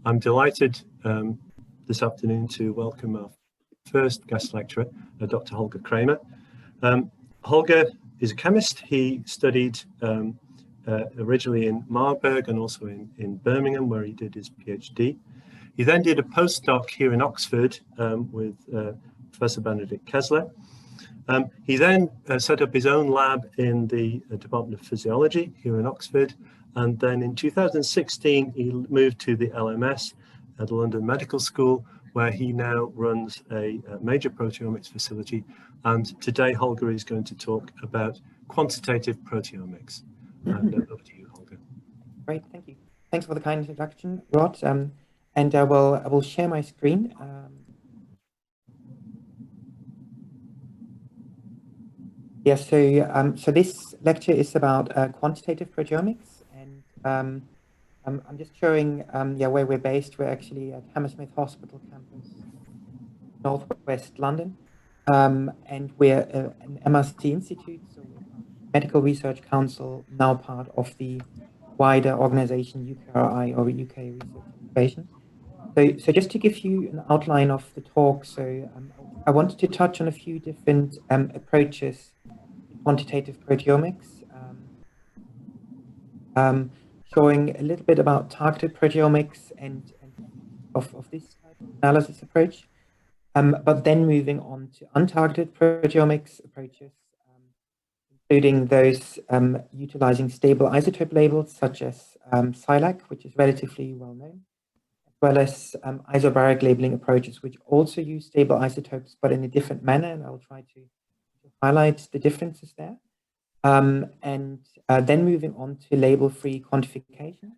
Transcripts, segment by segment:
I'm delighted this afternoon to welcome our first guest lecturer, Dr. Holger Kramer. Holger is a chemist. He studied originally in Marburg and also in Birmingham, where he did his PhD. He then did a postdoc here in Oxford with Professor Benedict Kessler. He then set up his own lab in the Department of Physiology here in Oxford. And then in 2016, he moved to the LMS at the London Medical School, where he now runs a major proteomics facility. And today, Holger is going to talk about quantitative proteomics. And over to you, Holger. Great, thank you. Thanks for the kind introduction, Rod. And I will share my screen. Yes, so this lecture is about quantitative proteomics. And I'm just showing where we're based. We're actually at Hammersmith Hospital campus, northwest London. And we're an MRC institute, so we're Medical Research Council, now part of the wider organization UKRI, or UK Research Innovation. So just to give you an outline of the talk, I wanted to touch on a few different approaches to quantitative proteomics, showing a little bit about targeted proteomics and of this type of analysis approach, but then moving on to untargeted proteomics approaches, including those utilizing stable isotope labels such as SILAC, which is relatively well known, as well as isobaric labeling approaches, which also use stable isotopes, but in a different manner, and I'll try to highlight the differences there. And then moving on to label-free quantification,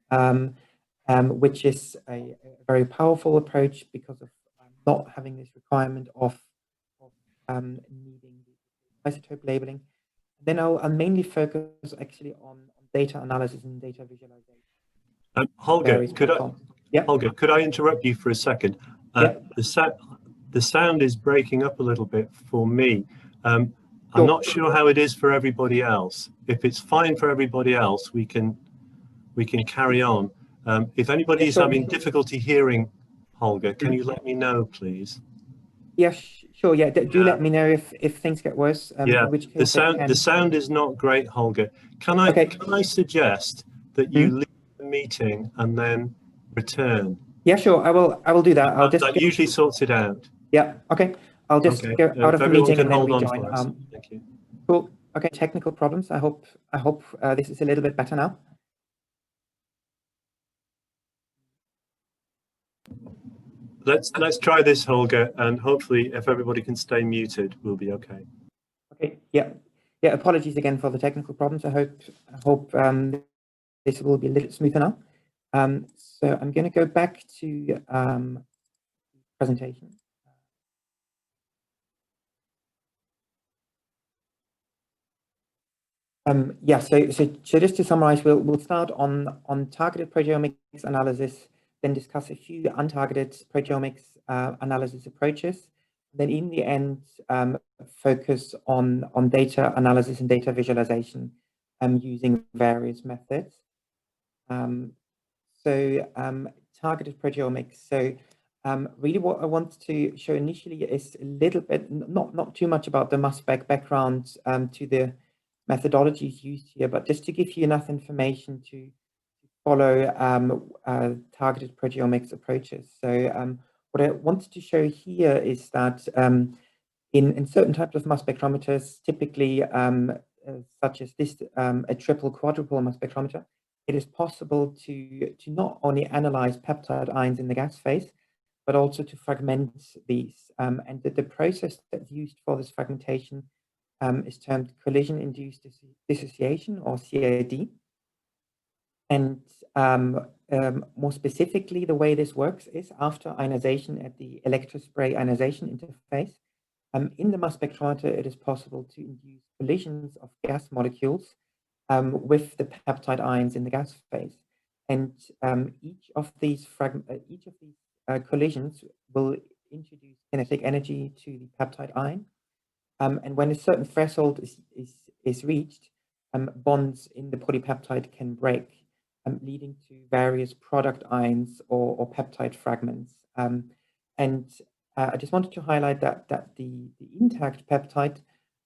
which is a very powerful approach because of not having this requirement of needing the isotope labeling. Then I'll mainly focus actually on data analysis and data visualization. Holger, could I interrupt you for a second? The sound is breaking up a little bit for me. I'm not sure how it is for everybody else. If it's fine for everybody else, we can carry on. If anybody is having difficulty hearing Holger, can you let me know, please? Yes, sure. Yeah, do let me know if things get worse. Yeah, in which case the sound is not great, Holger. Can I suggest that you leave the meeting and then return? Yeah, sure. I will do that. That usually sorts it out. Yeah. Okay. I'll just go out of the meeting and then rejoin. Thank you. Cool. Okay. Technical problems. I hope this is a little bit better now. Let's try this, Holger, and hopefully, if everybody can stay muted, we'll be okay. Okay. Yeah. Apologies again for the technical problems. I hope this will be a little smoother now. So I'm going to go back to presentation. So just to summarize, we'll start on targeted proteomics analysis, then discuss a few untargeted proteomics analysis approaches, then in the end focus on data analysis and data visualization using various methods. Targeted proteomics. So really what I want to show initially is a little bit, not too much about the mass spec background to the methodologies used here, but just to give you enough information to follow targeted proteomics approaches. So what I wanted to show here is that in certain types of mass spectrometers, typically such as this, a triple quadruple mass spectrometer, it is possible to not only analyze peptide ions in the gas phase, but also to fragment these. And the process that's used for this fragmentation is termed collision-induced dissociation, or CID. And more specifically, the way this works is after ionization at the electrospray ionization interface. In the mass spectrometer, it is possible to induce collisions of gas molecules with the peptide ions in the gas phase. And each of these collisions will introduce kinetic energy to the peptide ion. And when a certain threshold is reached, bonds in the polypeptide can break. leading to various product ions or peptide fragments. I just wanted to highlight that the intact peptide,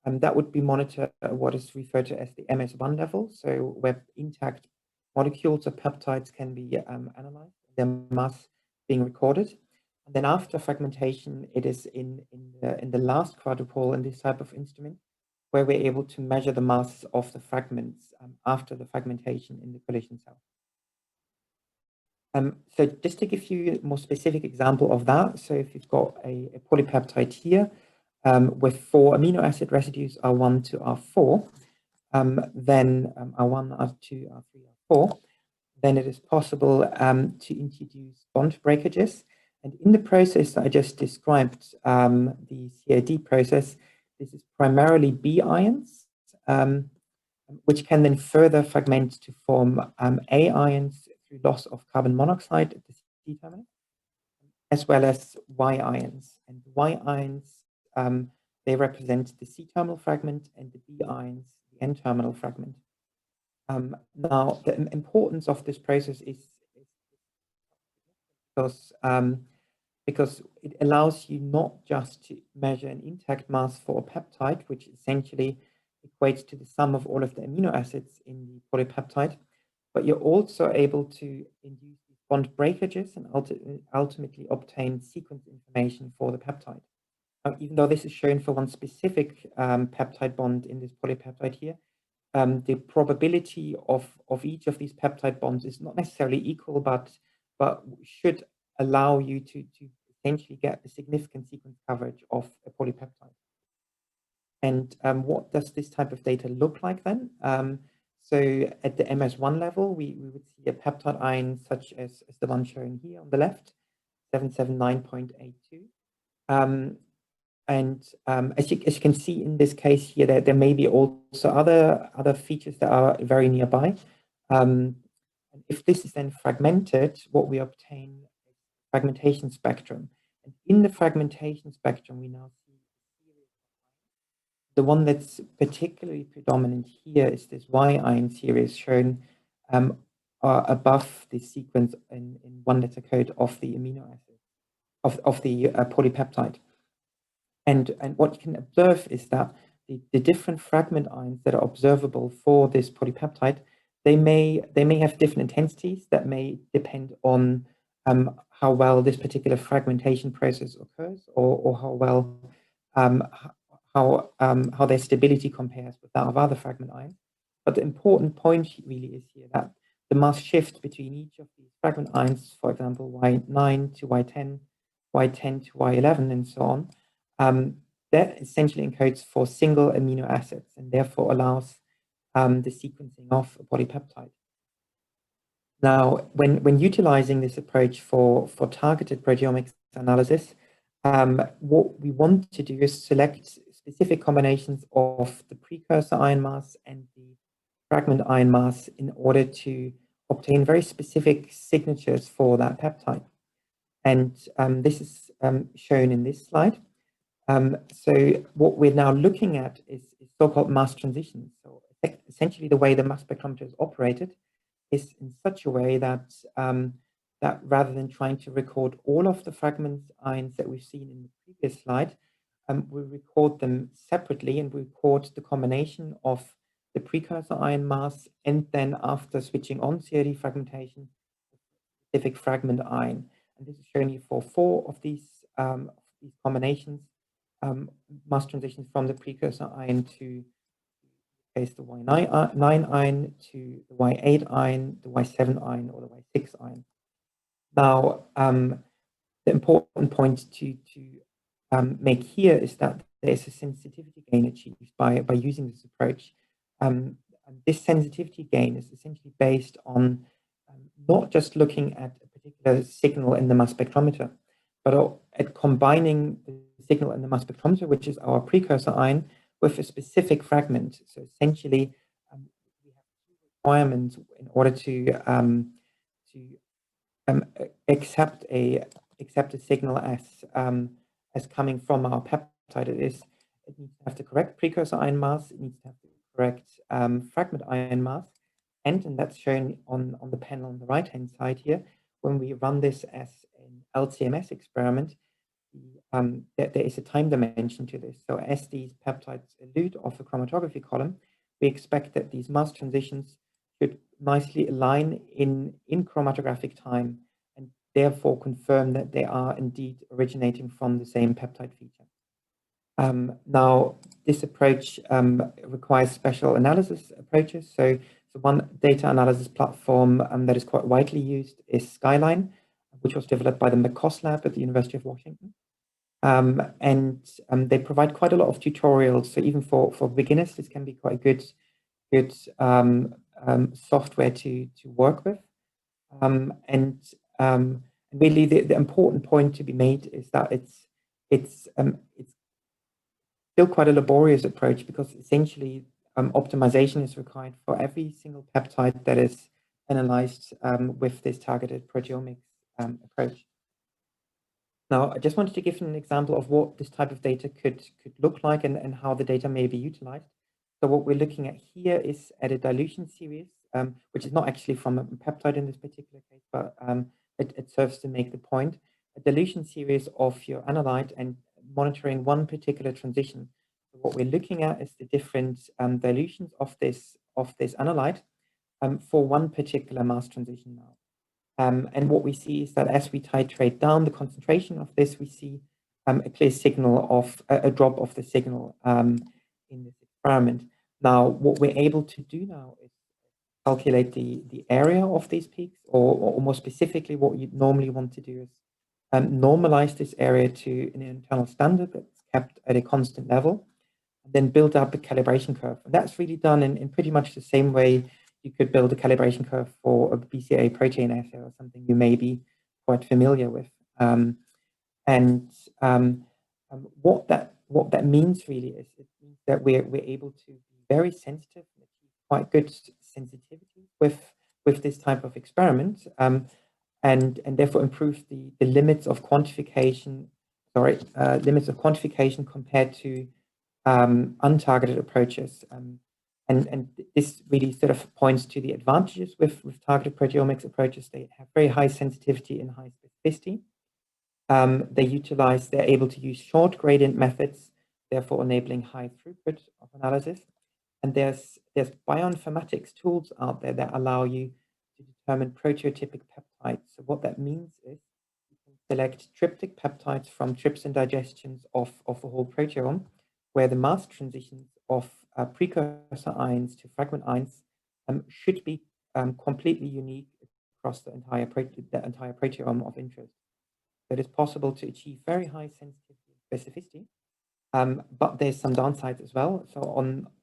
that would be monitored at what is referred to as the MS1 level, so where intact molecules or peptides can be analyzed, their mass being recorded. And then after fragmentation, it is in the last quadrupole in this type of instrument, where we're able to measure the mass of the fragments after the fragmentation in the collision cell. So just to give you a more specific example of that, so if you've got a polypeptide here with 4 amino acid residues, R1 to R4, then R1, R2, R3, R4, then it is possible to introduce bond breakages. And in the process that I just described, the CAD process, this is primarily B ions, which can then further fragment to form A ions through loss of carbon monoxide at the C terminus, as well as Y ions. And the Y ions, they represent the C terminal fragment, and the B ions, the N terminal fragment. Now, the importance of this process is because it allows you not just to measure an intact mass for a peptide, which essentially equates to the sum of all of the amino acids in the polypeptide, but you're also able to induce bond breakages and ultimately obtain sequence information for the peptide. Even though this is shown for one specific peptide bond in this polypeptide here, the probability of each of these peptide bonds is not necessarily equal, but should allow you to essentially get a significant sequence coverage of a polypeptide. And what does this type of data look like then? So at the MS1 level, we would see a peptide ion such as the one shown here on the left, 779.82. As you can see in this case here, there may be also other features that are very nearby. And if this is then fragmented, what we obtain is a fragmentation spectrum. And in the fragmentation spectrum, we now see the one that's particularly predominant here is this Y ion series shown above the sequence in one letter code of the amino acid of the polypeptide. And what you can observe is that the different fragment ions that are observable for this polypeptide, they may have different intensities that may depend on how well this particular fragmentation process occurs, or how well how their stability compares with that of other fragment ions. But the important point really is here that the mass shift between each of these fragment ions, for example, Y9 to Y10, Y10 to Y11, and so on, that essentially encodes for single amino acids and therefore allows the sequencing of a polypeptide. Now, when utilizing this approach for targeted proteomics analysis, what we want to do is select specific combinations of the precursor ion mass and the fragment ion mass in order to obtain very specific signatures for that peptide. And this is shown in this slide. So what we're now looking at is so-called mass transitions. So essentially the way the mass spectrometer is operated is in such a way that that rather than trying to record all of the fragment ions that we've seen in the previous slide, we record them separately and we record the combination of the precursor ion mass and then after switching on CAD fragmentation, specific fragment ion. And this is showing you for 4 of these combinations, mass transitions from the precursor ion to the Y9 ion to the Y8 ion, the Y7 ion, or the Y6 ion. Now, the important point to make here is that there is a sensitivity gain achieved by using this approach. And this sensitivity gain is essentially based on not just looking at a particular signal in the mass spectrometer, but at combining the signal in the mass spectrometer, which is our precursor ion, with a specific fragment. So essentially, we have 2 requirements in order to accept a signal as coming from our peptide. It needs to have the correct precursor ion mass, it needs to have the correct fragment ion mass, end, and that's shown on the panel on the right-hand side here. When we run this as an LCMS experiment, there is a time dimension to this. So as these peptides elute off the chromatography column, we expect that these mass transitions should nicely align in chromatographic time, and therefore confirm that they are indeed originating from the same peptide feature. Now, this approach requires special analysis approaches. So one data analysis platform that is quite widely used is Skyline, which was developed by the McCoss Lab at the University of Washington. They provide quite a lot of tutorials. So even for beginners, this can be quite good software to work with. Really, the important point to be made is that it's still quite a laborious approach, because essentially optimization is required for every single peptide that is analyzed with this targeted proteomics approach. Now, I just wanted to give an example of what this type of data could look like, and how the data may be utilized. So what we're looking at here is at a dilution series, which is not actually from a peptide in this particular case, but it serves to make the point. A dilution series of your analyte and monitoring one particular transition. So what we're looking at is the different dilutions of this analyte for one particular mass transition now. And what we see is that as we titrate down the concentration of this, we see a clear signal of a drop of the signal in this experiment. Now, what we're able to do now is calculate the area of these peaks, or more specifically, what you normally want to do is normalize this area to an internal standard that's kept at a constant level, and then build up a calibration curve. And that's really done in pretty much the same way you could build a calibration curve for a BCA protein assay, or something you may be quite familiar with. What that means really is, it means that we're able to be very sensitive and achieve quite good sensitivity with this type of experiment, and therefore improve the limits of quantification. Limits of quantification compared to untargeted approaches. And this really sort of points to the advantages with targeted proteomics approaches. They have very high sensitivity and high specificity. They're able to use short gradient methods, therefore enabling high throughput of analysis. And there's bioinformatics tools out there that allow you to determine proteotypic peptides. So what that means is you can select tryptic peptides from trypsin digestions of a whole proteome, where the mass transitions of precursor ions to fragment ions should be completely unique across the entire proteome of interest. So it is possible to achieve very high sensitivity and specificity, but there's some downsides as well. So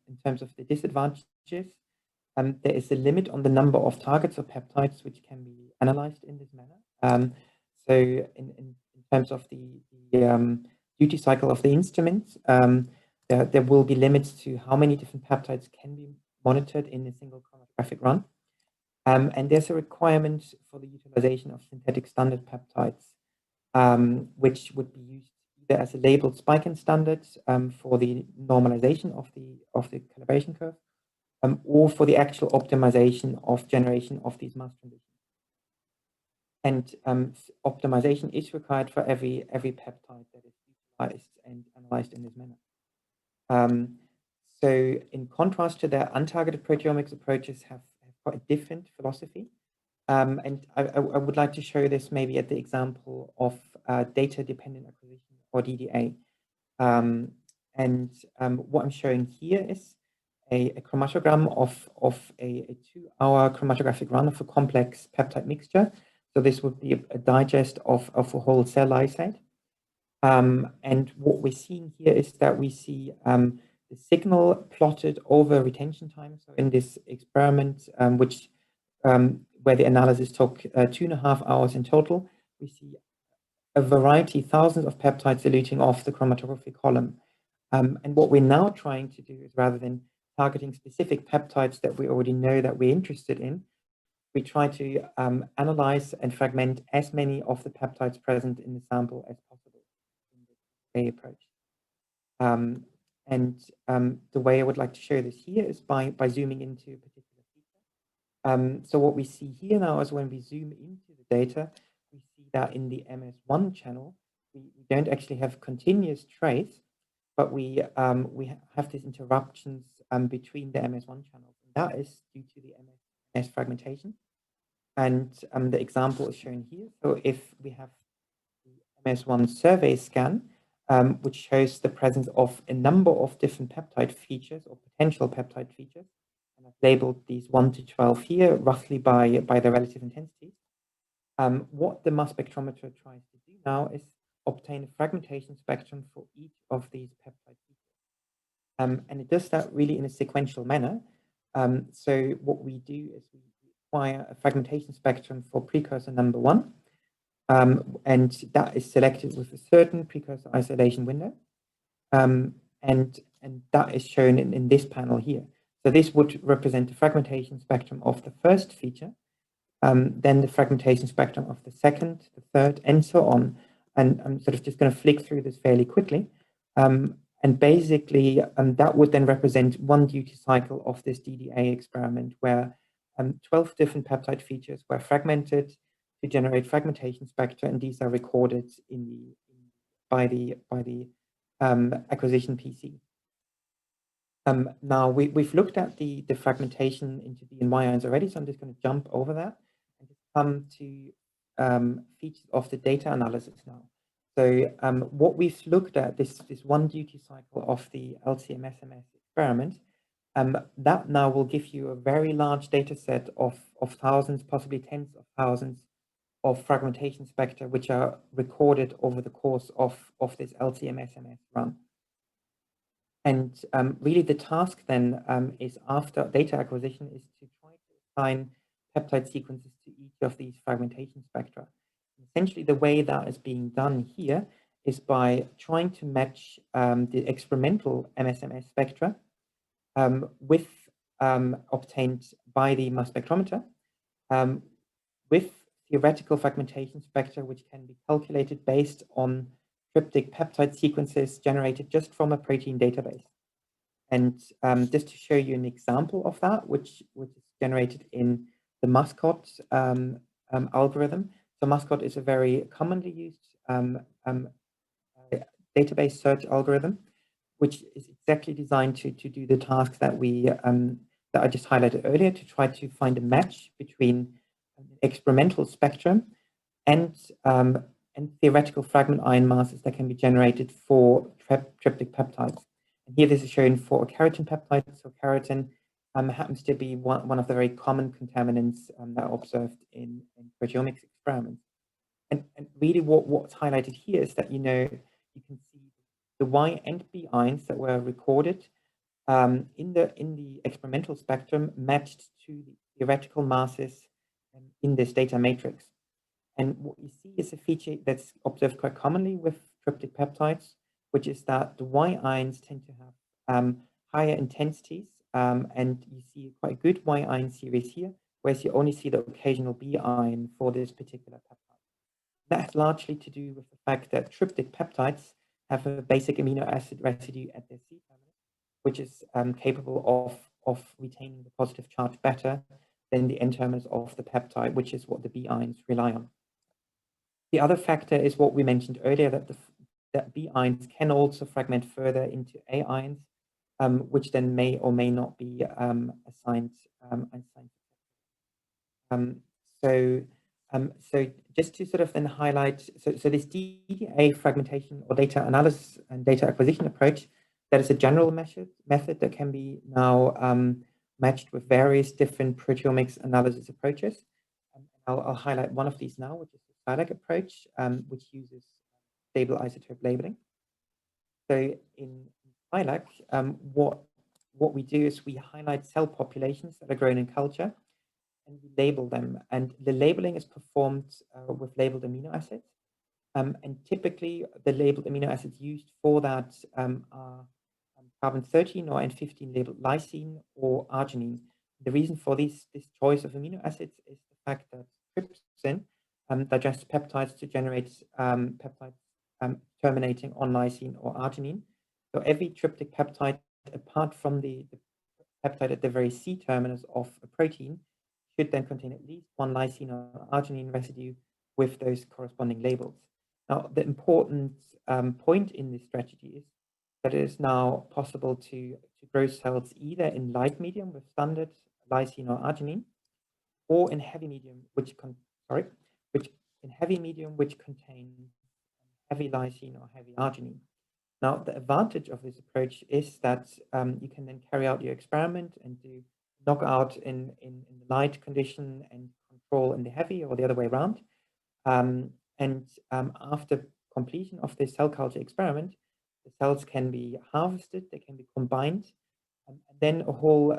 in terms of the disadvantages, there is a limit on the number of targets or peptides which can be analyzed in this manner. So in terms of the duty cycle of the instruments, there will be limits to how many different peptides can be monitored in a single chromatographic run. And there's a requirement for the utilization of synthetic standard peptides, which would be used either as a labeled spike-in standard for the normalization of the calibration curve, or for the actual optimization of generation of these mass transitions. And optimization is required for every peptide that is utilized and analyzed in this manner. So in contrast to their untargeted proteomics approaches have quite a different philosophy. And I would like to show this maybe at the example of data-dependent acquisition, or DDA. What I'm showing here is a chromatogram of a 2-hour chromatographic run of a complex peptide mixture. So this would be a digest of a whole cell lysate. And what we're seeing here is that we see the signal plotted over retention time. So in this experiment, where the analysis took 2.5 hours in total, we see a variety, thousands of peptides eluting off the chromatography column. And what we're now trying to do is, rather than targeting specific peptides that we already know that we're interested in, we try to analyze and fragment as many of the peptides present in the sample as possible in this approach. The way I would like to show this here is by zooming into a particular feature. So what we see here now is when we zoom into the data, we see that in the MS1 channel, we don't actually have continuous trace, but we have these interruptions between the MS1 channels. And that is due to the MS fragmentation. And the example is shown here. So if we have the MS1 survey scan, which shows the presence of a number of different peptide features or potential peptide features, and I've labeled these 1 to 12 here, roughly by the relative intensity. What the mass spectrometer tries to do now is obtain a fragmentation spectrum for each of these peptide features. And it does that really in a sequential manner. So what we do is we acquire a fragmentation spectrum for precursor number 1, and that is selected with a certain precursor isolation window. And that is shown in this panel here. So this would represent the fragmentation spectrum of the first feature, then the fragmentation spectrum of the second, the third, and so on. And I'm sort of just going to flick through this fairly quickly. And basically, that would then represent one duty cycle of this DDA experiment, where 12 different peptide features were fragmented to generate fragmentation spectra, and these are recorded by the acquisition PC. Now we've looked at the fragmentation into D and Y ions already, so I'm just going to jump over that and just come to features of the data analysis now. So what we've looked at, this one duty cycle of the LCMSMS experiment, that now will give you a very large data set of thousands, possibly tens of thousands of fragmentation spectra, which are recorded over the course of this LCMSMS run. And really the task then is, after data acquisition, is to try to assign peptide sequences to each of these fragmentation spectra. Essentially, the way that is being done here is by trying to match the experimental MSMS spectra with obtained by the mass spectrometer with theoretical fragmentation spectra, which can be calculated based on cryptic peptide sequences generated just from a protein database. And just to show you an example of that, which is generated in the MASCOT algorithm. So MASCOT is a very commonly used database search algorithm, which is exactly designed to do the tasks that that I just highlighted earlier, to try to find a match between experimental spectrum and theoretical fragment ion masses that can be generated for tryptic peptides. And here this is shown for a keratin peptide. So keratin happens to be one of the very common contaminants that are observed in proteomics experiments. And really what's highlighted here is that, you can see the Y and B ions that were recorded in the experimental spectrum matched to the theoretical masses in this data matrix. And what you see is a feature that's observed quite commonly with tryptic peptides, which is that the Y ions tend to have higher intensities, and you see quite a good Y ion series here, whereas you only see the occasional B ion for this particular peptide. That's largely to do with the fact that tryptic peptides have a basic amino acid residue at their C terminus, which is capable of retaining the positive charge better than the N terminus of the peptide, which is what the B ions rely on. The other factor is what we mentioned earlier, that B ions can also fragment further into A ions, which then may or may not be assigned. So just to sort of then highlight, so this DDA fragmentation or data analysis and data acquisition approach, that is a general method that can be now matched with various different proteomics analysis approaches. I'll highlight one of these now, which is the SILAC approach, which uses stable isotope labeling. So in SILAC, what we do is we highlight cell populations that are grown in culture, and we label them. And the labeling is performed with labeled amino acids. And typically, the labeled amino acids used for that are carbon 13 or N15 labeled lysine or arginine. The reason for this choice of amino acids is the fact that trypsin digests peptides to generate peptides terminating on lysine or arginine. So every tryptic peptide, apart from the peptide at the very C terminus of a protein, should then contain at least one lysine or arginine residue with those corresponding labels. Now, the important point in this strategy is that it is now possible to grow cells either in light medium with standard lysine or arginine, or in heavy medium, which contains heavy lysine or heavy arginine. Now, the advantage of this approach is that you can then carry out your experiment and do knockout in the light condition and control in the heavy, or the other way around. After completion of this cell culture experiment, the cells can be harvested, they can be combined, and then a whole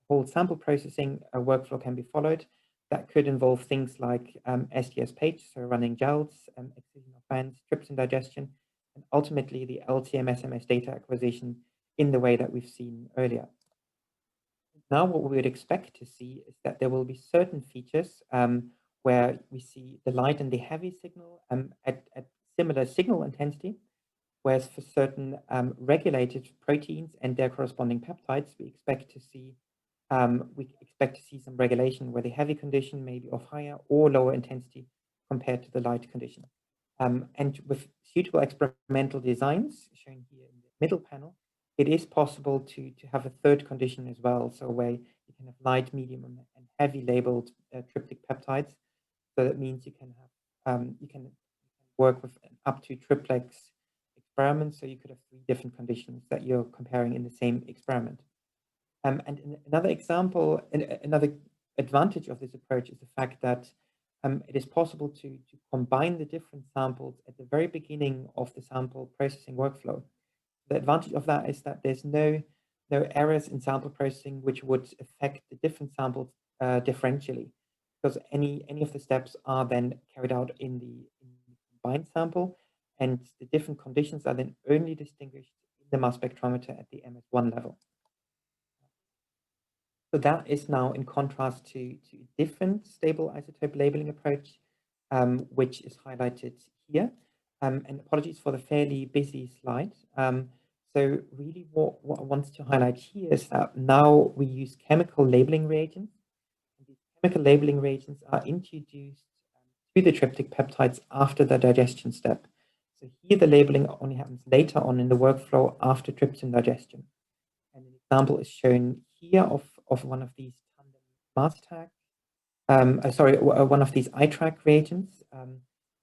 whole sample processing workflow can be followed. That could involve things like SDS-PAGE, so running gels, excision of bands, trypsin digestion, and ultimately the LC-MS/MS data acquisition in the way that we've seen earlier. Now, what we would expect to see is that there will be certain features where we see the light and the heavy signal at similar signal intensity, whereas for certain regulated proteins and their corresponding peptides, we expect to see some regulation where the heavy condition may be of higher or lower intensity compared to the light condition. And with suitable experimental designs shown here in the middle panel, it is possible to have a third condition as well. So where you can have light, medium, and heavy labeled triplet peptides. So that means you can have you can work with up to triplex experiments. So you could have 3 different conditions that you're comparing in the same experiment. And another example, another advantage of this approach is the fact that it is possible to combine the different samples at the very beginning of the sample processing workflow. The advantage of that is that there's no errors in sample processing which would affect the different samples differentially, because any of the steps are then carried out in the combined sample, and the different conditions are then only distinguished in the mass spectrometer at the MS1 level. So that is now in contrast to different stable isotope labeling approach, which is highlighted here. And apologies for the fairly busy slide. So really what I want to highlight here is that now we use chemical labeling reagents. And these chemical labeling reagents are introduced to the tryptic peptides after the digestion step. So here the labeling only happens later on in the workflow after trypsin digestion. And an example is shown here of one of these Tandem mass tag, one of these iTrack reagents,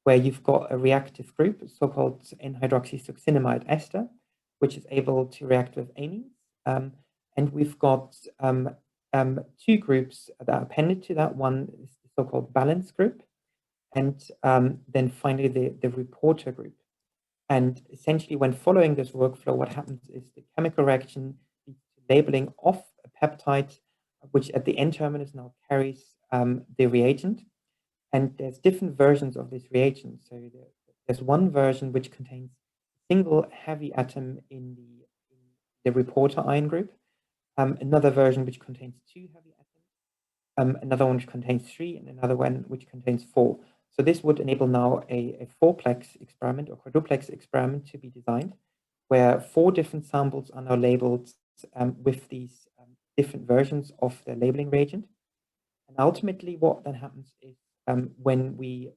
where you've got a reactive group, so-called N-hydroxysuccinimide ester, which is able to react with amines. And we've got 2 groups that are appended to that. One is the so-called balance group, and then finally the reporter group. And essentially, when following this workflow, what happens is the chemical reaction leads to labeling of a peptide, which at the N-terminus now carries the reagent. And there's different versions of this reagent. So there's one version which contains a single heavy atom in the reporter ion group, another version which contains 2 heavy atoms, another one which contains 3, and another one which contains 4. So this would enable now a 4-plex experiment or quadruplex experiment to be designed, where 4 different samples are now labeled with these different versions of the labeling reagent. And ultimately, what then happens is when we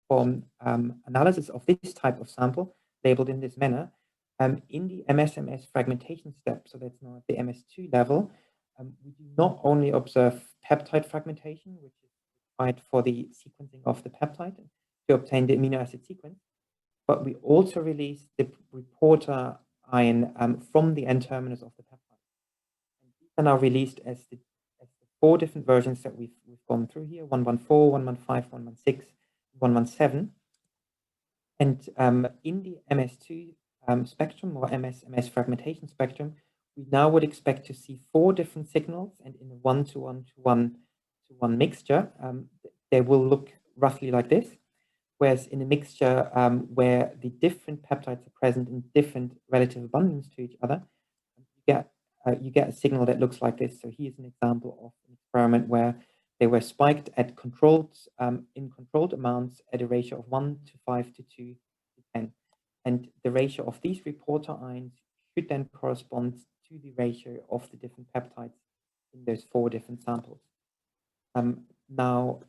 perform analysis of this type of sample labeled in this manner, in the MS/MS fragmentation step, so that's now at the MS2 level, we do not only observe peptide fragmentation, which is required for the sequencing of the peptide to obtain the amino acid sequence, but we also release the reporter ion from the N-terminus of the peptide. And these are now released as the 4 different versions that we've gone through here: 114, 115, 116, 117. And in the MS2 spectrum, or MS/MS fragmentation spectrum, we now would expect to see 4 different signals, and in a 1-to-1 mixture, they will look roughly like this. Whereas in a mixture where the different peptides are present in different relative abundance to each other, you get a signal that looks like this. So here's an example of an experiment where they were spiked at controlled amounts at a ratio of 1:5 to 2:10. And the ratio of these reporter ions should then correspond to the ratio of the different peptides in those 4 different samples. Now,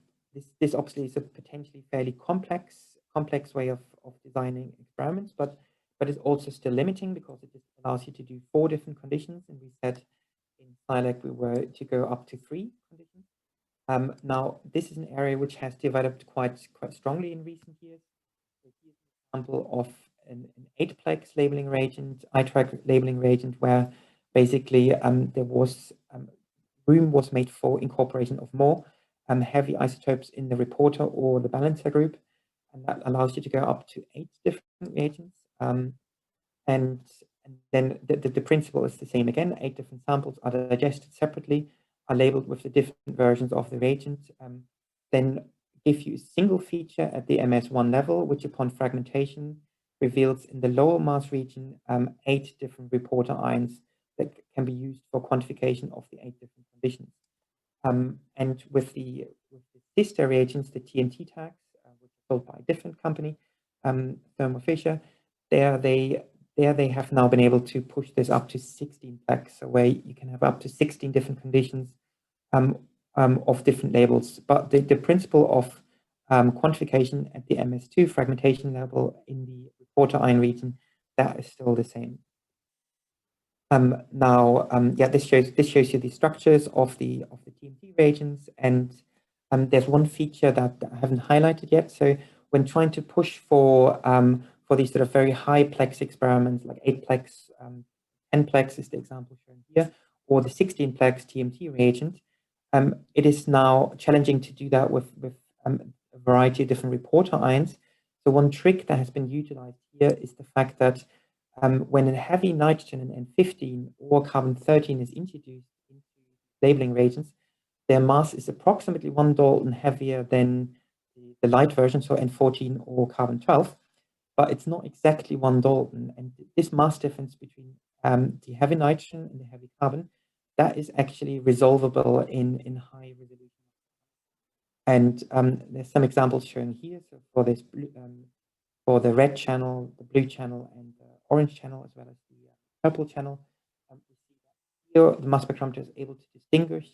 this obviously is a potentially fairly complex way of designing experiments, but it's also still limiting because it just allows you to do 4 different conditions, and we said in SciLec we were to go up to 3 conditions. Now, this is an area which has developed quite strongly in recent years. So here's an example of an 8-plex labeling reagent, iTrack labeling reagent, where basically there was room was made for incorporation of more heavy isotopes in the reporter or the balancer group, and that allows you to go up to 8 different reagents. And then the principle is the same again. 8 different samples are digested separately, are labeled with the different versions of the reagent, then give you a single feature at the MS1 level, which upon fragmentation reveals in the lower mass region 8 different reporter ions that can be used for quantification of the 8 different conditions. And with the sister reagents, the TNT tags, which are sold by a different company, Thermo Fisher, there they have now been able to push this up to 16-plex, so where you can have up to 16 different conditions of different labels. But the principle of quantification at the MS2 fragmentation level in the reporter ion region, that is still the same. Yeah, this shows you the structures of the TMT reagents, and there's one feature that I haven't highlighted yet. So when trying to push for these sort of very high plex experiments, like 8-plex, 10-plex is the example shown here, or the 16-plex TMT reagent, it is now challenging to do that with a variety of different reporter ions. So one trick that has been utilized here is the fact that when a heavy nitrogen, an N15 or carbon-13 is introduced into labeling reagents, their mass is approximately 1 Dalton heavier than the light version, so N14 or carbon-12, but it's not exactly 1 Dalton. And this mass difference between the heavy nitrogen and the heavy carbon, that is actually resolvable in high resolution. And there's some examples shown here. So for this for the red channel, the blue channel, and the orange channel, as well as the purple channel, we see that here the mass spectrometer is able to distinguish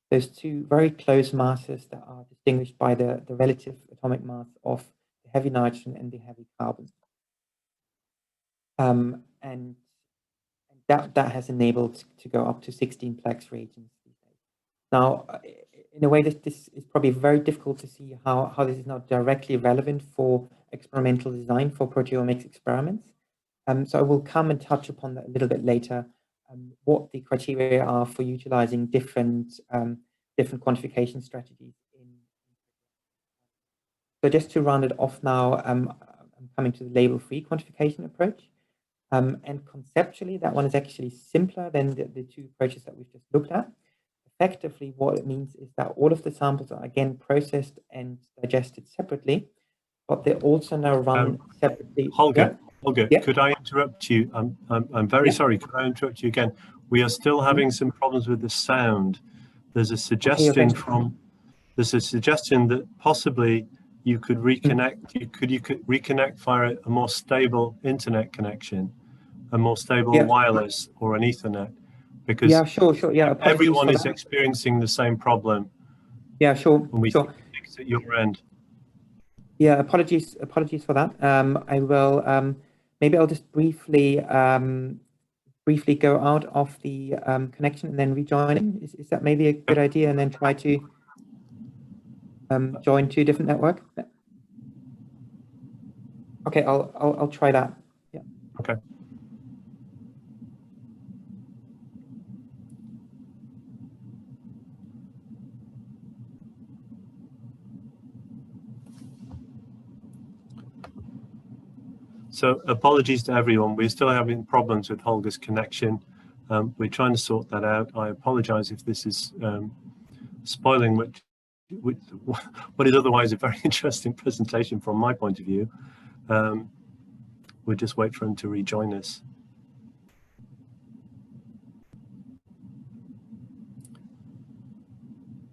those 2 very close masses that are distinguished by the relative atomic mass of the heavy nitrogen and the heavy carbon. And that has enabled to go up to 16-plex reagents these days. Now, in a way, this is probably very difficult to see how this is not directly relevant for experimental design for proteomics experiments. So I will come and touch upon that a little bit later, what the criteria are for utilizing different quantification strategies. So just to round it off now, I'm coming to the label-free quantification approach. And conceptually, that one is actually simpler than the 2 approaches that we've just looked at. Effectively, what it means is that all of the samples are again processed and digested separately, but they're also now run separately. Holger, yeah. Could I interrupt you? I'm very sorry. Could I interrupt you again? We are still having some problems with the sound. There's a suggestion there's a suggestion that possibly you could reconnect. You could reconnect via a more stable internet connection, a more stable wireless or an Ethernet. Because sure. Yeah, everyone is experiencing the same problem. Yeah, sure. When we fix at your end. Yeah, apologies for that. I will maybe I'll just briefly go out of the connection and then rejoin. Is that maybe a good idea? And then try to join 2 different networks. Okay, I'll try that. Yeah. Okay. So apologies to everyone. We're still having problems with Holger's connection. We're trying to sort that out. I apologize if this is spoiling what is otherwise a very interesting presentation from my point of view. We'll just wait for him to rejoin us.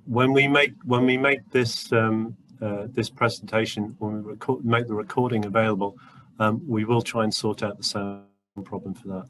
When we make this this presentation, when we make the recording available, we will try and sort out the sound problem for that.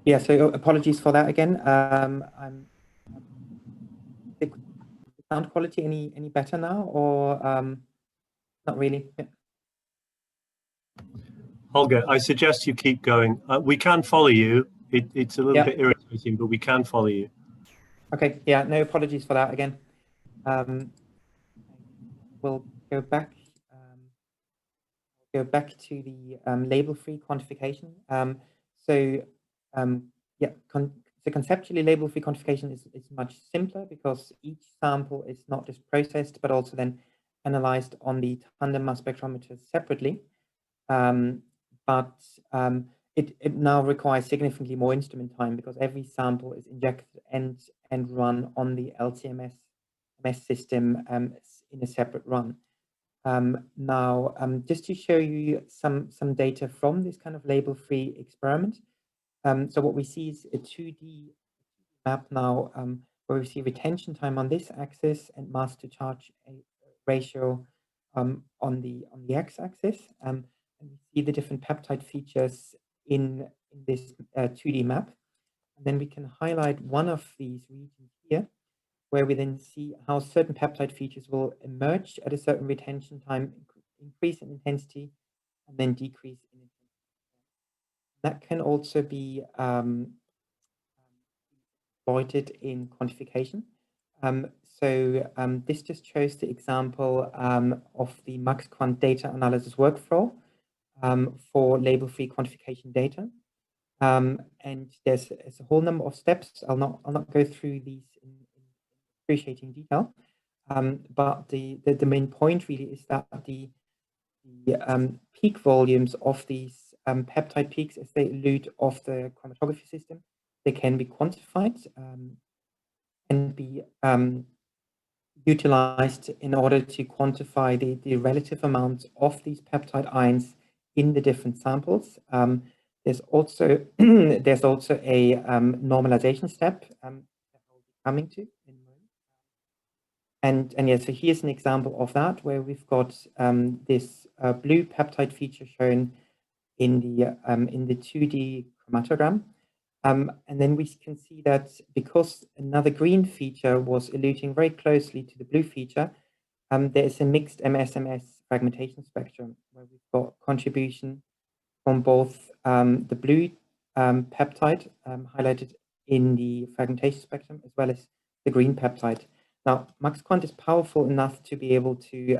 Yeah, so apologies for that again. The sound quality any better now, or not really? Yeah. Holger, I suggest you keep going. We can follow you. It's a little bit irritating, but we can follow you. Okay, yeah, no apologies for that again. We'll go back to the label-free quantification. So conceptually, label-free quantification is much simpler because each sample is not just processed, but also then analyzed on the Tandem mass spectrometer separately. It now requires significantly more instrument time because every sample is injected and run on the LC-MS system in a separate run. Just to show you some data from this kind of label-free experiment. So what we see is a 2D map now, where we see retention time on this axis and mass to charge ratio on the x-axis. And we see the different peptide features in this 2D map. And then we can highlight one of these regions here, where we then see how certain peptide features will emerge at a certain retention time, increase in intensity, and then decrease in intensity. That can also be exploited in quantification. This just shows the example of the MaxQuant data analysis workflow for label-free quantification data. And there's a whole number of steps. I'll not go through these in excruciating detail, but the main point really is that the peak volumes of these peptide peaks, as they elute off the chromatography system, they can be quantified and be utilized in order to quantify the relative amounts of these peptide ions in the different samples. There's also a normalization step that I'll be coming to in a moment. And yeah, so here's an example of that, where we've got this blue peptide feature shown in the 2D chromatogram. And then we can see that because another green feature was eluting very closely to the blue feature, there is a mixed MS-MS fragmentation spectrum, where we've got contribution from both the blue peptide highlighted in the fragmentation spectrum, as well as the green peptide. Now, MaxQuant is powerful enough to be able to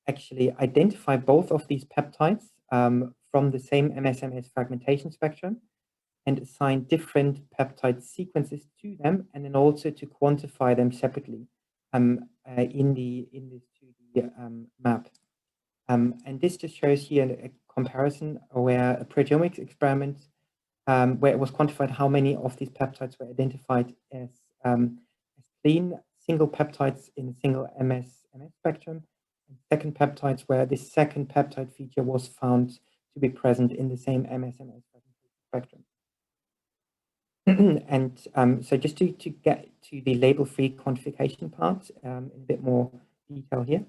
actually identify both of these peptides from the same MS-MS fragmentation spectrum and assign different peptide sequences to them, and then also to quantify them separately in this 2D map. And this just shows here a comparison where a proteomics experiment where it was quantified how many of these peptides were identified as clean single peptides in a single MS-MS spectrum, and second peptides where this second peptide feature was found to be present in the same MS-MS spectrum. And so just to get to the label-free quantification part in a bit more detail here.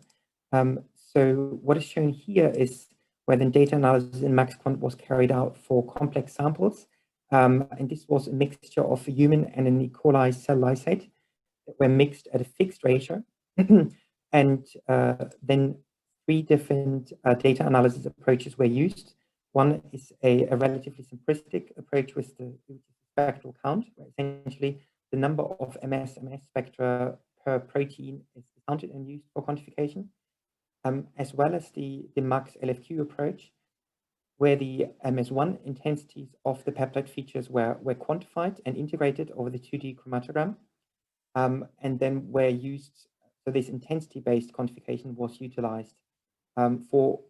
So what is shown here is where the data analysis in MaxQuant was carried out for complex samples. And this was a mixture of a human and an E. coli cell lysate that were mixed at a fixed ratio. And then three different data analysis approaches were used. One is a relatively simplistic approach with the spectral count, where essentially the number of MS-MS spectra per protein is counted and used for quantification, as well as the MaxLFQ approach, where the MS1 intensities of the peptide features were quantified and integrated over the 2D chromatogram, and then were used, so this intensity-based quantification was utilized for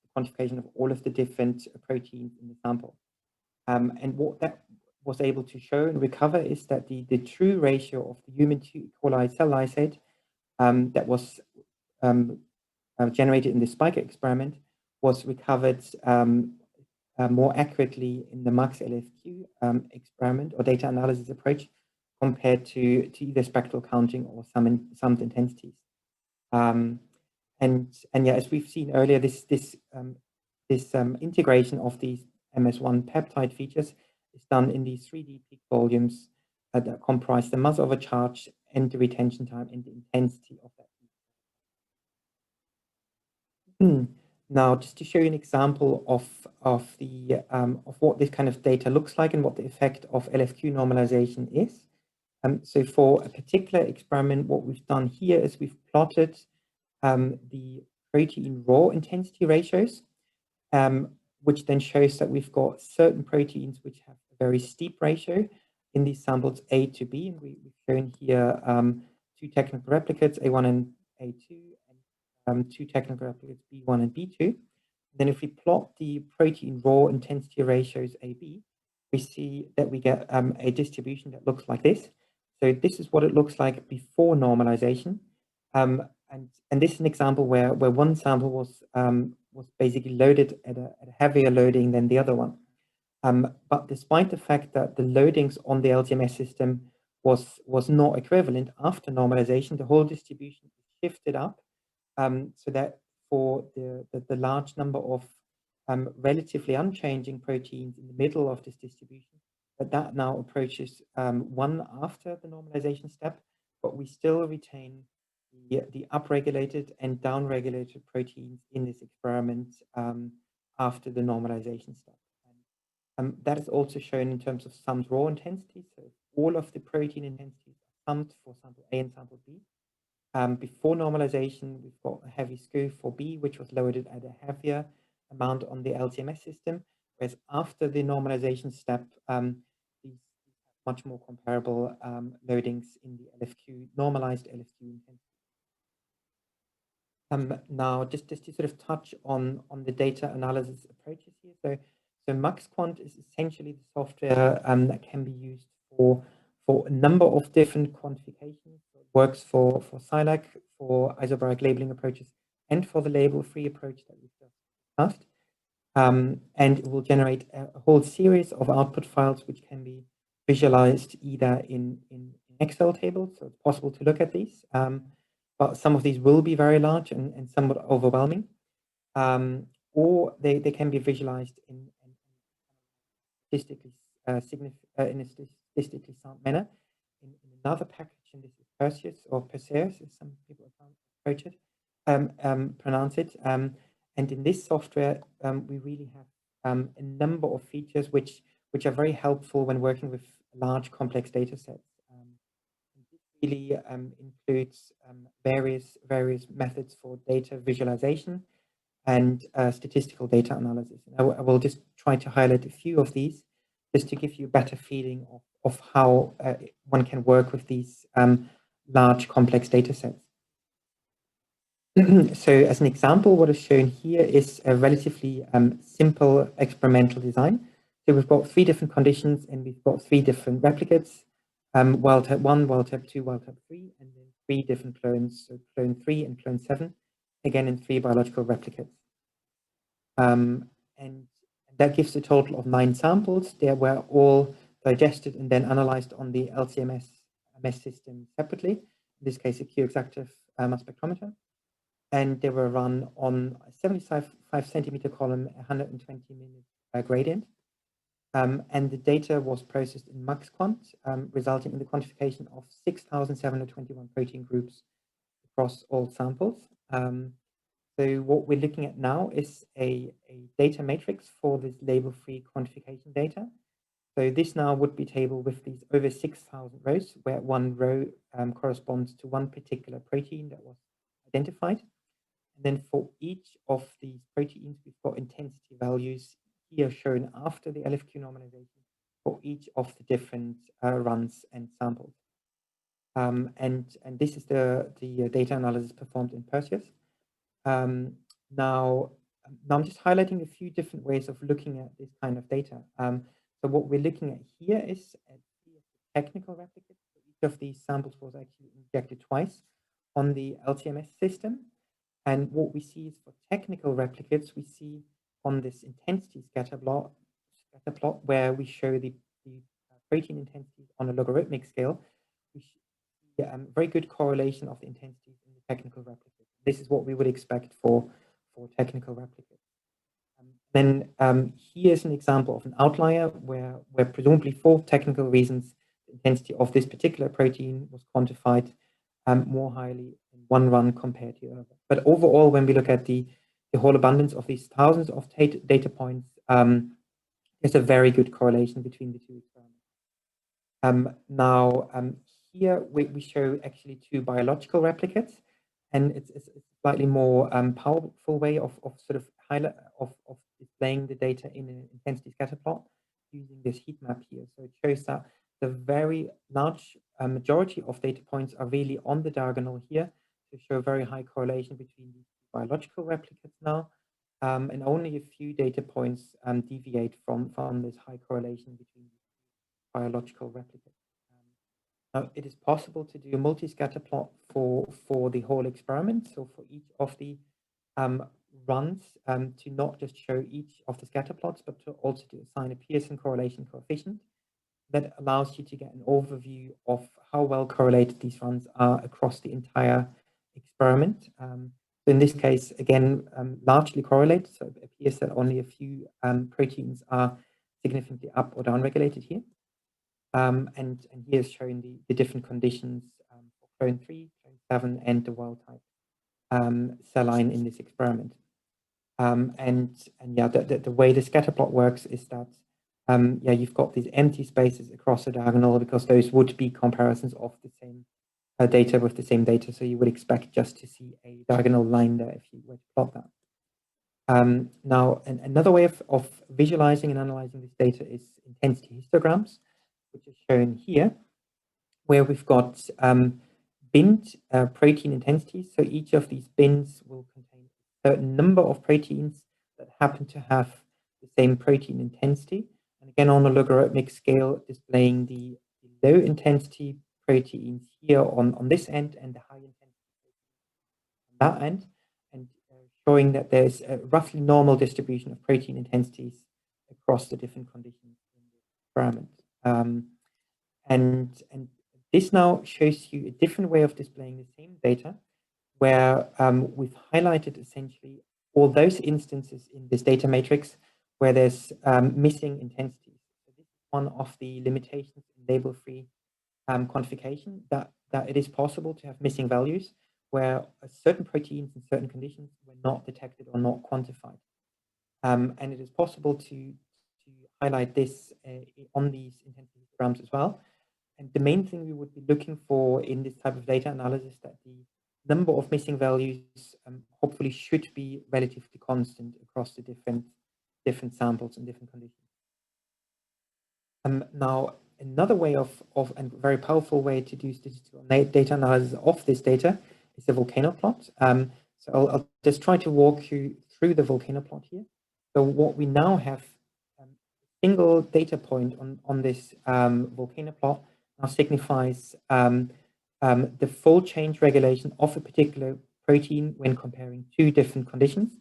the quantification of all of the different proteins in the sample. And what that was able to show and recover is that the true ratio of the human to E. coli cell lysate that was generated in the Spiker experiment was recovered more accurately in the MaxLFQ experiment or data analysis approach compared to either spectral counting or summed intensities. And yeah, as we've seen earlier, this integration of these MS1 peptide features is done in these 3D peak volumes that comprise the mass of a charge and the retention time and the intensity of that peak. Now, just to show you an example of what this kind of data looks like and what the effect of LFQ normalization is. So for a particular experiment, what we've done here is we've plotted the protein raw intensity ratios, which then shows that we've got certain proteins which have a very steep ratio in these samples A to B. And we've shown here two technical replicates, A1 and A2, and two technical replicates, B1 and B2. Then if we plot the protein raw intensity ratios AB, we see that we get a distribution that looks like this. So this is what it looks like before normalization. And this is an example where one sample was basically loaded at a heavier loading than the other one. But despite the fact that the loadings on the LC-MS system was not equivalent, after normalization, the whole distribution shifted up so that for the large number of relatively unchanging proteins in the middle of this distribution, that now approaches 1 after the normalization step, but we still retain the upregulated and downregulated proteins in this experiment after the normalization step. That is also shown in terms of summed raw intensity. So all of the protein intensities are summed for sample A and sample B. Before normalization, we've got a heavy skew for B, which was loaded at a heavier amount on the LC-MS system, whereas after the normalization step, these much more comparable loadings in the LFQ, normalized LFQ intensity. Now, just to sort of touch on the data analysis approaches here. So MaxQuant is essentially the software that can be used for a number of different quantifications. So it works for SciLac, for isobaric labeling approaches, and for the label-free approach that we've just discussed. And it will generate a whole series of output files which can be visualized either in Excel tables, so it's possible to look at these, but some of these will be very large and somewhat overwhelming, or they can be visualized in statistically in a statistically sound manner in another package, and this is Perseus or Perseus, as some people approach it, pronounce it. And in this software, we really have a number of features which are very helpful when working with large complex data sets. This really includes various methods for data visualization and statistical data analysis. And I will just try to highlight a few of these just to give you a better feeling of how one can work with these large complex data sets. So as an example, what is shown here is a relatively simple experimental design. So we've got 3 different conditions and we've got 3 different replicates, wild type 1, wild type 2, wild type 3, and then 3 different clones, so clone 3 and clone 7, again in 3 biological replicates. And that gives a total of 9 samples. They were all digested and then analyzed on the LC-MS system separately, in this case a Q-exactive mass spectrometer. And they were run on a 75 centimeter column, 120 minute gradient. And the data was processed in MaxQuant, resulting in the quantification of 6,721 protein groups across all samples. So what we're looking at now is a data matrix for this label-free quantification data. So this now would be a table with these over 6,000 rows, where one row corresponds to one particular protein that was identified. And then for each of these proteins, we've got intensity values here shown after the LFQ normalization for each of the different runs and samples. And this is the data analysis performed in Perseus. Now I'm just highlighting a few different ways of looking at this kind of data. So what we're looking at here is technical replicates. So each of these samples was actually injected twice on the LC-MS system. And what we see is for technical replicates, we see on this intensity scatter plot where we show the protein intensities on a logarithmic scale, we see a very good correlation of the intensities in the technical replicates. This is what we would expect for technical replicates. then here's an example of an outlier where presumably for technical reasons, the intensity of this particular protein was quantified more highly in one run compared to the other. But overall, when we look at the whole abundance of these thousands of data points, there's a very good correlation between the two experiments. Here we show actually two biological replicates, and it's a slightly more powerful way of sort of highlight of displaying the data in an intensity scatter plot using this heat map here. So it shows that the very large majority of data points are really on the diagonal here to show very high correlation between these biological replicates now, and only a few data points deviate from this high correlation between biological replicates. Now, it is possible to do a multi-scatter plot for the whole experiment. So for each of the runs, to not just show each of the scatter plots, but to also to assign a Pearson correlation coefficient that allows you to get an overview of how well correlated these runs are across the entire experiment. So in this case, again, largely correlated. So it appears that only a few proteins are significantly up or down regulated here. And here's showing the different conditions for clone 3, clone 7, and the wild type cell line in this experiment. And yeah, the way the scatter plot works is that yeah, you've got these empty spaces across the diagonal because those would be comparisons of the same data with the same data. So you would expect just to see a diagonal line there if you were to plot that. Now, another way of visualizing and analyzing this data is intensity histograms, which is shown here, where we've got binned protein intensities. So each of these bins will contain a certain number of proteins that happen to have the same protein intensity. And again, on a logarithmic scale, displaying the low intensity proteins here on this end and the high intensity on that end, and showing that there's a roughly normal distribution of protein intensities across the different conditions in the experiment. And this now shows you a different way of displaying the same data, where we've highlighted essentially all those instances in this data matrix where there's missing intensities. So this is one of the limitations in label-free quantification, that it is possible to have missing values where certain proteins in certain conditions were not detected or not quantified. And it is possible to highlight this on these intensity histograms as well. And the main thing we would be looking for in this type of data analysis, that the number of missing values hopefully should be relatively constant across the different samples and different conditions. Now, another way of and very powerful way to do statistical data analysis of this data is the Volcano plot. So I'll just try to walk you through the Volcano plot here. So what we now have, a single data point on this Volcano plot now signifies the full change regulation of a particular protein when comparing two different conditions.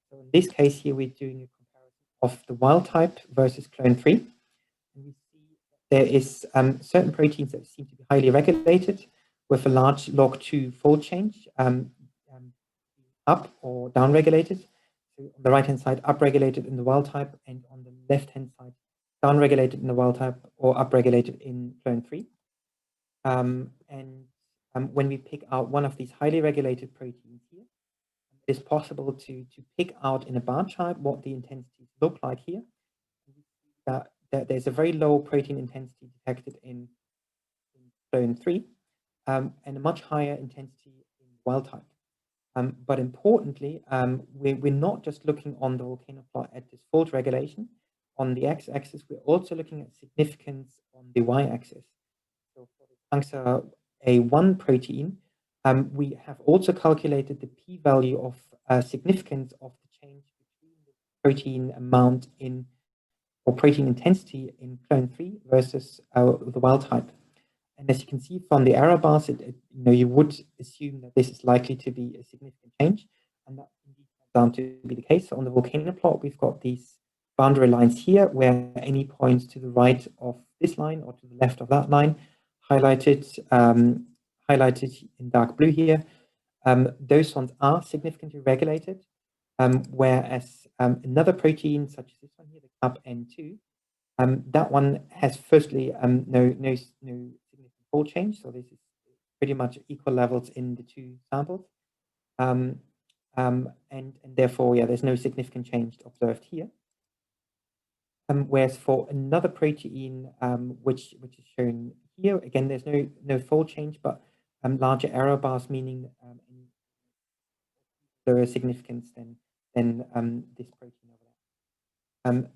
So in this case here, we're doing a comparison of the wild type versus clone 3. And we see there is certain proteins that seem to be highly regulated with a large log2 fold change, up or down regulated. So on the right-hand side, upregulated in the wild type, and on the left-hand side, downregulated in the wild type or upregulated in clone 3. When we pick out one of these highly regulated proteins here, it is possible to pick out in a bar chart what the intensities look like here. We see that there's a very low protein intensity detected in clone 3, and a much higher intensity in wild type. But importantly, we're not just looking on the Volcano plot at this fold regulation. On the x-axis, we're also looking at significance on the y-axis. So for the Funxa A1 protein, we have also calculated the p-value of significance of the change between the protein amount in, or protein intensity in clone 3 versus the wild type. And as you can see from the error bars, you would assume that this is likely to be a significant change, and that indeed turns out to be the case. So on the Volcano plot, we've got these boundary lines here, where any points to the right of this line or to the left of that line, highlighted in dark blue here, those ones are significantly regulated. whereas another protein, such as this one here, the CAP-N2, that one has firstly no significant fold change, so this is pretty much equal levels in the two samples, and therefore, yeah, there's no significant change observed here. Whereas for another protein, which is shown here, again, there's no fold change, but larger error bars, meaning lower significance than this protein over there.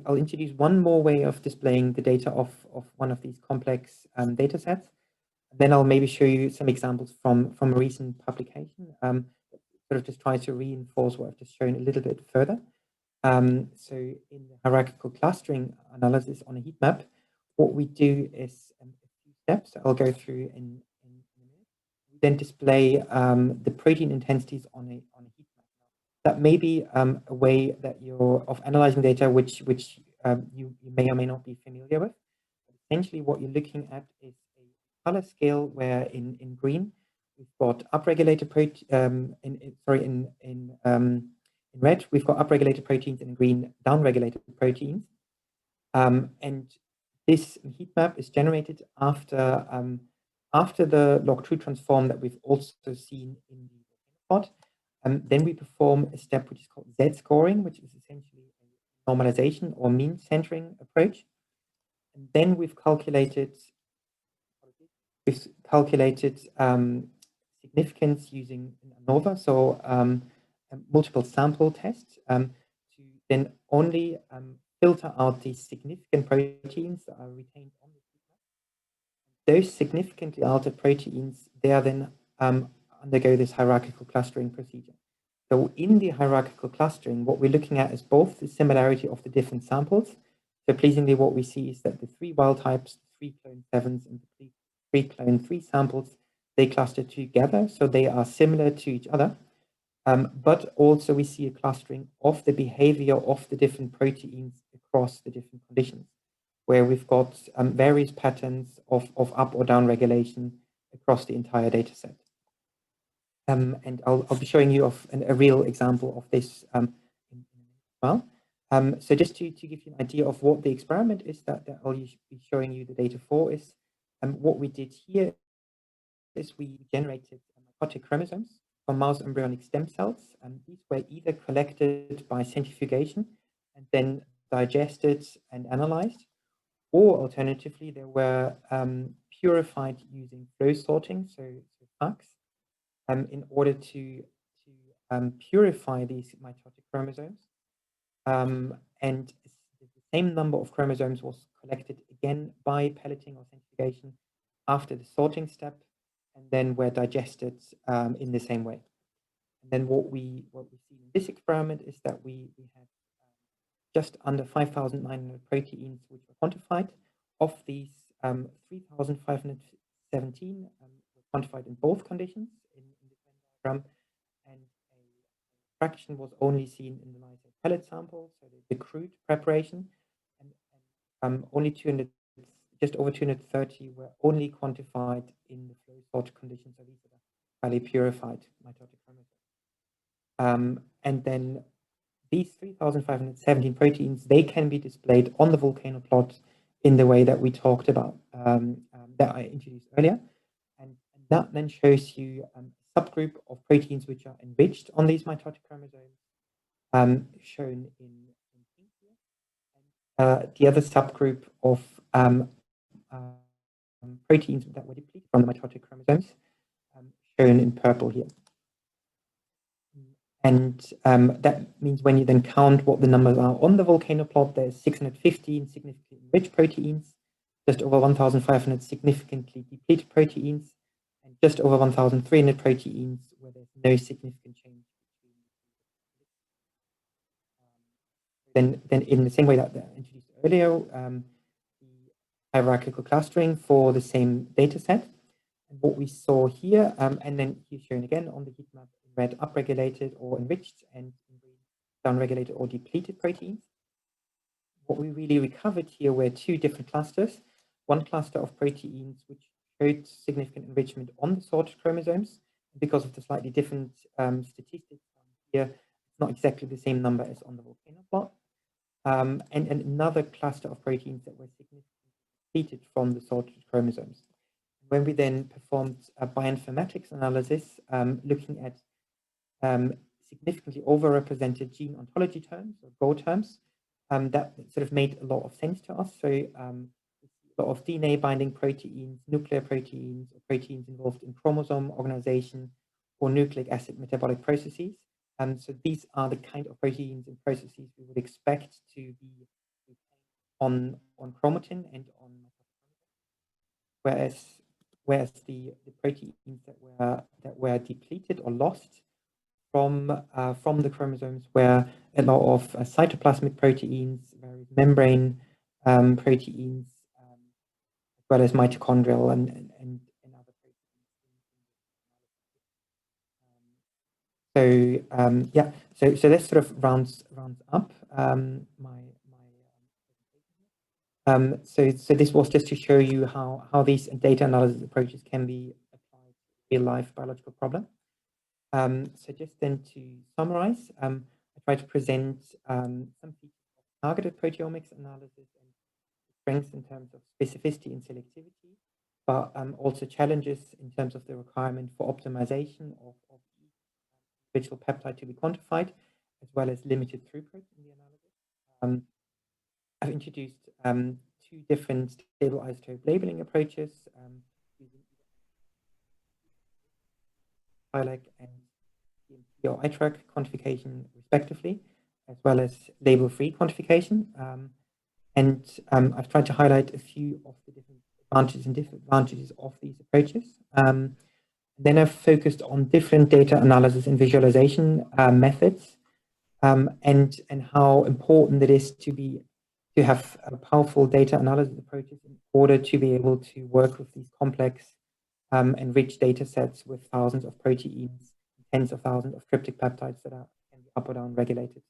I'll introduce one more way of displaying the data of one of these complex data sets. Then I'll maybe show you some examples from a recent publication, sort of just try to reinforce what I've just shown a little bit further. So in the hierarchical clustering analysis on a heat map, what we do is a few steps I'll go through in a minute. We then display the protein intensities on a heat map. That may be a way that of analyzing data which you may or may not be familiar with. Essentially, what you're looking at is a color scale where in green we've got upregulated in red, we've got upregulated proteins, and in green, downregulated proteins. And this heat map is generated after the log-true transform that we've also seen in the plot. Then we perform a step which is called Z-scoring, which is essentially a normalization or mean centering approach. And then we've calculated significance using ANOVA, so multiple sample tests, to then only filter out the significant proteins that are retained on the heat map. Those significantly altered proteins, they are then undergo this hierarchical clustering procedure. So in the hierarchical clustering, what we're looking at is both the similarity of the different samples. So pleasingly, what we see is that the 3 wild types, the 3 clone 7s, and the 3 clone 3 samples, they cluster together, so they are similar to each other. But also we see a clustering of the behavior of the different proteins across the different conditions, where we've got various patterns of up or down regulation across the entire data set. And I'll be showing you a real example of this as well. So just to give you an idea of what the experiment is that I'll be showing you the data for is, what we did here is we generated mitotic chromosomes from mouse embryonic stem cells, and these were either collected by centrifugation and then digested and analyzed, or alternatively they were purified using flow sorting, so FACS, in order to purify these mitotic chromosomes. And the same number of chromosomes was collected again by pelleting or centrifugation after the sorting step, and then were digested in the same way. And then what we see in this experiment is that we had just under 5,900 proteins which were quantified. Of these, 3,517 were quantified in both conditions in the diagram, and a fraction was only seen in the lysate pellet sample, so the crude preparation, and only just over 230 were only quantified in the flow sort conditions. So these are the highly purified mitotic chromosomes. And then these 3,517 proteins, they can be displayed on the Volcano plot in the way that we talked about, that I introduced earlier. And that then shows you a subgroup of proteins which are enriched on these mitotic chromosomes, shown in pink here. The other subgroup of proteins that were depleted from the mitotic chromosomes, shown in purple here. And that means when you then count what the numbers are on the Volcano plot, there's 615 significantly enriched proteins, just over 1,500 significantly depleted proteins, and just over 1,300 proteins where there's no significant change. Then in the same way that I introduced earlier, the hierarchical clustering for the same data set. And what we saw here, and then here shown again on the heat map, red upregulated or enriched, and in green downregulated or depleted proteins. What we really recovered here were two different clusters. One cluster of proteins which showed significant enrichment on the sorted chromosomes. Because of the slightly different statistics here, it's not exactly the same number as on the Volcano plot. And another cluster of proteins that were significantly depleted from the sorted chromosomes. When we then performed a bioinformatics analysis, looking at significantly overrepresented gene ontology terms or GO terms, that sort of made a lot of sense to us. So a lot of DNA binding proteins, nuclear proteins, or proteins involved in chromosome organization or nucleic acid metabolic processes. So these are the kind of proteins and processes we would expect to be on chromatin and on mitochondria, whereas the proteins that were depleted or lost from the chromosomes were a lot of cytoplasmic proteins, various membrane proteins, as well as mitochondrial and other proteins. Yeah, so that sort of rounds up so this was just to show you how these data analysis approaches can be applied to real-life biological problem. So just then to summarize, I try to present some features of targeted proteomics analysis and strengths in terms of specificity and selectivity, but also challenges in terms of the requirement for optimization of each individual peptide to be quantified, as well as limited throughput in the analysis. I've introduced two different stable isotope labeling approaches using Isotope and DMT or iTrack quantification respectively, as well as label-free quantification. And I've tried to highlight a few of the different advantages and disadvantages of these approaches. Then I've focused on different data analysis and visualization methods, and how important it is to have powerful data analysis approaches in order to be able to work with these complex and rich data sets with thousands of proteins, tens of thousands of tryptic peptides that can be up or down regulated.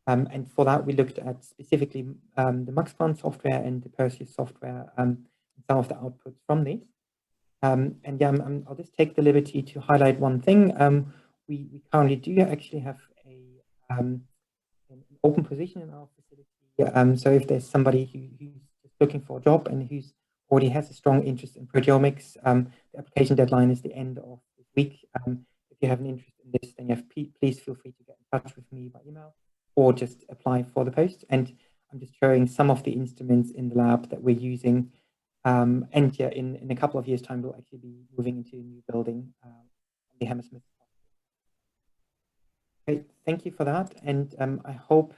And for that, we looked at specifically the MaxQuant software and the Perseus software, and some of the outputs from these. And yeah, I'll just take the liberty to highlight one thing. We currently do actually have an open position in our facility. So if there's somebody who's just looking for a job and who's already has a strong interest in proteomics, the application deadline is the end of this week. If you have an interest in this, then please feel free to get in touch with me by email or just apply for the post. And I'm just showing some of the instruments in the lab that we're using. And yeah, in a couple of years' time, we'll actually be moving into a new building, the Hammersmith. Okay, thank you for that. And I hope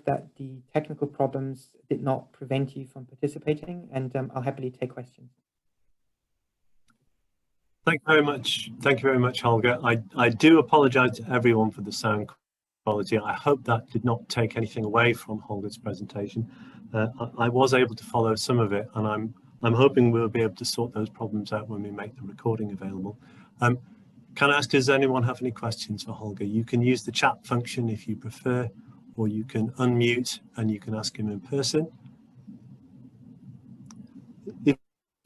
that the technical problems did not prevent you from participating, and I'll happily take questions. Thank you very much. Thank you very much, Holger. I do apologize to everyone for the sound quality. I hope that did not take anything away from Holger's presentation. I was able to follow some of it, and I'm hoping we'll be able to sort those problems out when we make the recording available. Can I ask, does anyone have any questions for Holger? You can use the chat function if you prefer, or you can unmute and you can ask him in person. If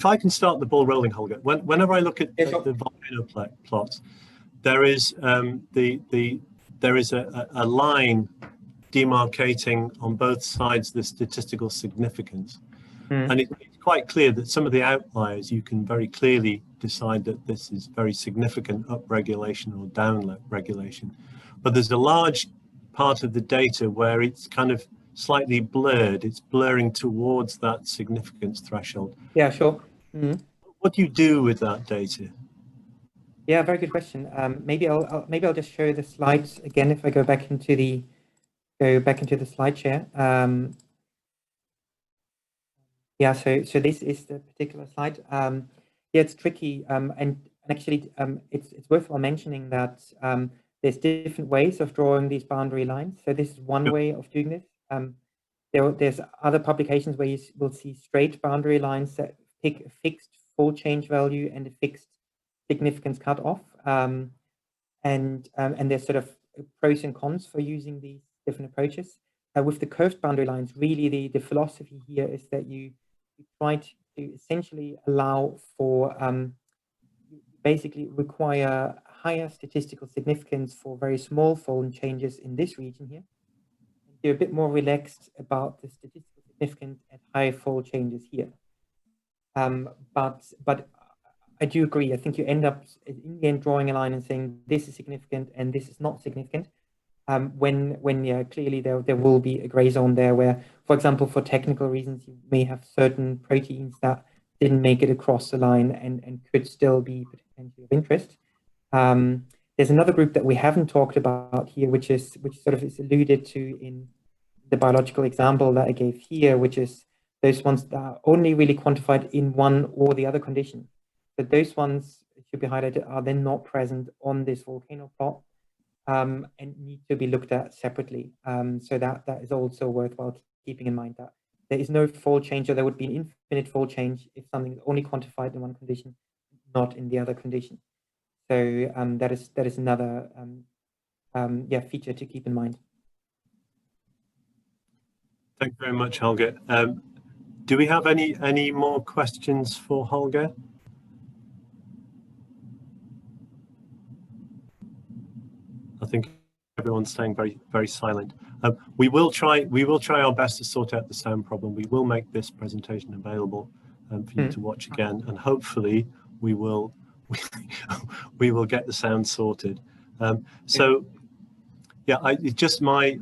I can start the ball rolling, Holger, whenever I look at the Volcano plots, there is there is a line demarcating on both sides the statistical significance. And it's quite clear that some of the outliers, you can very clearly decide that this is very significant upregulation or downregulation. But there's a large part of the data where it's kind of slightly blurred. It's blurring towards that significance threshold. Yeah, sure. What do you do with that data? Yeah, very good question. Maybe I'll just show the slides again if I go back into the slide share. Yeah, so this is the particular slide. Yeah, it's tricky, and actually it's worthwhile mentioning that there's different ways of drawing these boundary lines. So this is one way of doing this. There's other publications where you will see straight boundary lines that pick a fixed full change value and a fixed significance cutoff. And there's sort of pros and cons for using these different approaches. With the curved boundary lines, really the philosophy here is that you try to essentially allow for basically require higher statistical significance for very small fold changes in this region here. You're a bit more relaxed about the statistical significance at high fold changes here. But I do agree. I think you end up in the end drawing a line and saying this is significant and this is not significant. When yeah, clearly there will be a gray zone there where, for example, for technical reasons, you may have certain proteins that didn't make it across the line and could still be potentially of interest. There's another group that we haven't talked about here, which sort of is alluded to in the biological example that I gave here, which is those ones that are only really quantified in one or the other condition. But those ones, it should be highlighted, are then not present on this volcano plot and need to be looked at separately. So that is also worthwhile keeping in mind that there is no fold change, or there would be an infinite fold change if something is only quantified in one condition, not in the other condition. So that is another yeah, feature to keep in mind. Thank you very much, Holger. Do we have any more questions for Holger? I think everyone's staying very silent. We will try our best to sort out the sound problem. We will make this presentation available for you to watch again, and hopefully we will get the sound sorted. So yeah, it's just my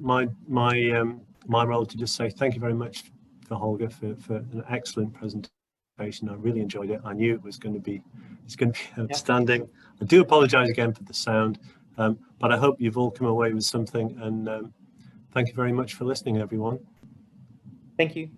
role to just say thank you very much for Holger for an excellent presentation. I really enjoyed it. I knew it's going to be outstanding. Yeah. I do apologize again for the sound. But I hope you've all come away with something, and thank you very much for listening, everyone. Thank you.